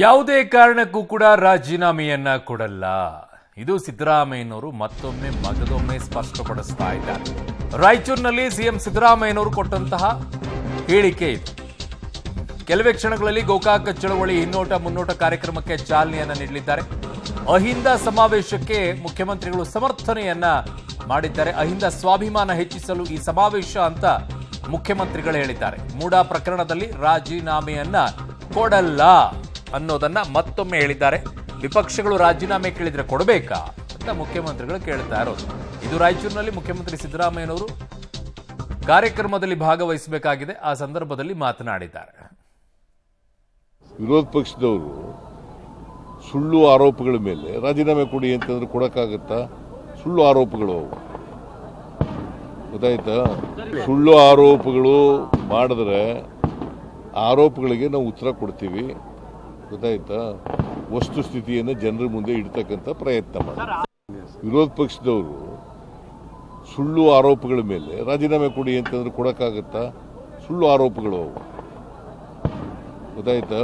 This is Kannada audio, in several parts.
ಯಾವುದೇ ಕಾರಣಕ್ಕೂ ಕೂಡ ರಾಜೀನಾಮೆಯನ್ನ ಕೊಡಲ್ಲ. ಇದು ಸಿದ್ದರಾಮಯ್ಯನವರು ಮತ್ತೊಮ್ಮೆ ಮಗದೊಮ್ಮೆ ಸ್ಪಷ್ಟಪಡಿಸ್ತಾ ಇದ್ದಾರೆ. ರಾಯಚೂರಿನಲ್ಲಿ ಸಿಎಂ ಸಿದ್ದರಾಮಯ್ಯನವರು ಕೊಟ್ಟಂತಹ ಹೇಳಿಕೆ ಇದು. ಕೆಲವೇ ಕ್ಷಣಗಳಲ್ಲಿ ಗೋಕಾಕ ಚಳವಳಿ ಹಿನ್ನೋಟ ಮುನ್ನೋಟ ಕಾರ್ಯಕ್ರಮಕ್ಕೆ ಚಾಲನೆಯನ್ನ ನೀಡಲಿದ್ದಾರೆ. ಅಹಿಂದ ಸಮಾವೇಶಕ್ಕೆ ಮುಖ್ಯಮಂತ್ರಿಗಳು ಸಮರ್ಥನೆಯನ್ನ ಮಾಡಿದ್ದಾರೆ. ಅಹಿಂದ ಸ್ವಾಭಿಮಾನ ಹೆಚ್ಚಿಸಲು ಈ ಸಮಾವೇಶ ಅಂತ ಮುಖ್ಯಮಂತ್ರಿಗಳು ಹೇಳಿದ್ದಾರೆ. ಮೂಡಾ ಪ್ರಕರಣದಲ್ಲಿ ರಾಜೀನಾಮೆಯನ್ನ ಕೊಡಲ್ಲ ಅನ್ನೋದನ್ನ ಮತ್ತೊಮ್ಮೆ ಹೇಳಿದ್ದಾರೆ. ವಿಪಕ್ಷಗಳು ರಾಜೀನಾಮೆ ಕೇಳಿದ್ರೆ ಕೊಡಬೇಕಾ ಅಂತ ಮುಖ್ಯಮಂತ್ರಿಗಳು ಕೇಳ್ತಾ ಇರೋದು. ಇದು ರಾಯಚೂರಿನಲ್ಲಿ ಮುಖ್ಯಮಂತ್ರಿ ಸಿದ್ದರಾಮಯ್ಯನವರು ಕಾರ್ಯಕ್ರಮದಲ್ಲಿ ಭಾಗವಹಿಸಬೇಕಾಗಿದೆ. ಆ ಸಂದರ್ಭದಲ್ಲಿ ಮಾತನಾಡಿದ್ದಾರೆ. ವಿರೋಧ ಪಕ್ಷದವರು ಸುಳ್ಳು ಆರೋಪಗಳ ಮೇಲೆ ರಾಜೀನಾಮೆ ಕೊಡಿ ಅಂತಂದ್ರೆ ಕೊಡಕ್ಕಾಗತ್ತಾ? ಸುಳ್ಳು ಆರೋಪಗಳು ಗೊತ್ತಾಯ್ತಾ? ಸುಳ್ಳು ಆರೋಪಗಳು ಮಾಡಿದ್ರೆ ಆರೋಪಗಳಿಗೆ ನಾವು ಉತ್ತರ ಕೊಡ್ತೀವಿ. ಗೊತ್ತಾಯ್ತಾ? ವಸ್ತುಸ್ಥಿತಿಯನ್ನು ಜನರ ಮುಂದೆ ಇಡ್ತಕ್ಕಂಥ ಪ್ರಯತ್ನ ಮಾಡಿ. ವಿರೋಧ ಪಕ್ಷದವರು ಸುಳ್ಳು ಆರೋಪಗಳ ಮೇಲೆ ರಾಜೀನಾಮೆ ಕೊಡಿ ಅಂತಂದ್ರೆ ಕೊಡಕ್ಕಾಗತ್ತಾ? ಸುಳ್ಳು ಆರೋಪಗಳು ಗೊತ್ತಾಯ್ತಾ?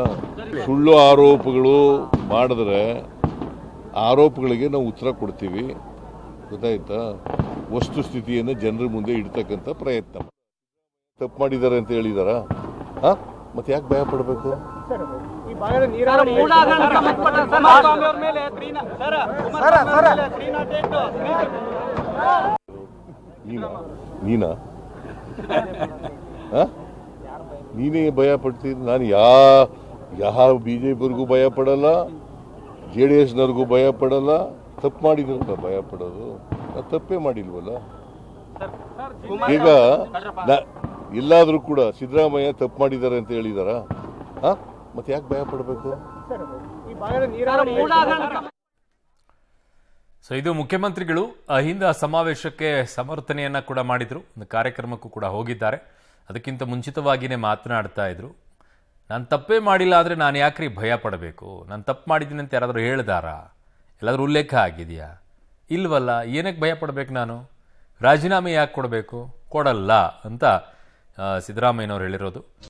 ಸುಳ್ಳು ಆರೋಪಗಳು ಮಾಡಿದ್ರೆ ಆರೋಪಗಳಿಗೆ ನಾವು ಉತ್ತರ ಕೊಡ್ತೀವಿ. ಗೊತ್ತಾಯ್ತಾ? ವಸ್ತುಸ್ಥಿತಿಯನ್ನು ಜನರ ಮುಂದೆ ಇಡ್ತಕ್ಕಂಥ ಪ್ರಯತ್ನ. ತಪ್ಪು ಮಾಡಿದ್ದಾರೆ ಅಂತ ಹೇಳಿದಾರ? ಮತ್ತೆ ಯಾಕೆ ಭಯ ಪಡಬೇಕು? ನೀನೇ ಭಯ ಪಡ್ತೀನಿ? ನಾನು ಯಾವ ಬಿಜೆಪಿಯವ್ರಿಗೂ ಭಯ ಪಡಲ್ಲ, JDSನವ್ರಿಗೂ ಭಯ ಪಡಲ್ಲ. ತಪ್ಪು ಮಾಡಿದ್ರೆ ಭಯ ಪಡೋದು? ನಾವು ತಪ್ಪೇ ಮಾಡಿಲ್ವಲ್ಲ. ಈಗ ಎಲ್ಲಾದ್ರೂ ಕೂಡ ಸಿದ್ದರಾಮಯ್ಯ ತಪ್ಪು ಮಾಡಿದ್ದಾರೆ ಅಂತ ಹೇಳಿದಾರ? ಮತ್ತೆ ಯಾಕೆ ಭಯ ಪಡಬೇಕು? ಸೊ ಇದು ಮುಖ್ಯಮಂತ್ರಿಗಳು ಅಹಿಂದ ಸಮಾವೇಶಕ್ಕೆ ಸಮರ್ಥನೆಯನ್ನ ಕೂಡ ಮಾಡಿದ್ರು. ಒಂದು ಕಾರ್ಯಕ್ರಮಕ್ಕೂ ಕೂಡ ಹೋಗಿದ್ದಾರೆ. ಅದಕ್ಕಿಂತ ಮುಂಚಿತವಾಗಿಯೇ ಮಾತನಾಡ್ತಾ ಇದ್ರು. ನಾನು ತಪ್ಪೇ ಮಾಡಿಲ್ಲ ಆದರೆ ನಾನು ಯಾಕ್ರಿ ಭಯ ಪಡಬೇಕು? ನಾನು ತಪ್ಪು ಮಾಡಿದ್ದೀನಿ ಅಂತ ಯಾರಾದರೂ ಹೇಳ್ದಾರಾ? ಎಲ್ಲಾದರೂ ಉಲ್ಲೇಖ ಆಗಿದೆಯಾ? ಇಲ್ವಲ್ಲ. ಏನಕ್ಕೆ ಭಯ ಪಡಬೇಕು? ನಾನು ರಾಜೀನಾಮೆ ಯಾಕೆ ಕೊಡಬೇಕು? ಕೊಡಲ್ಲ ಅಂತ ಸಿದ್ದರಾಮಯ್ಯನವರು ಹೇಳಿರೋದು.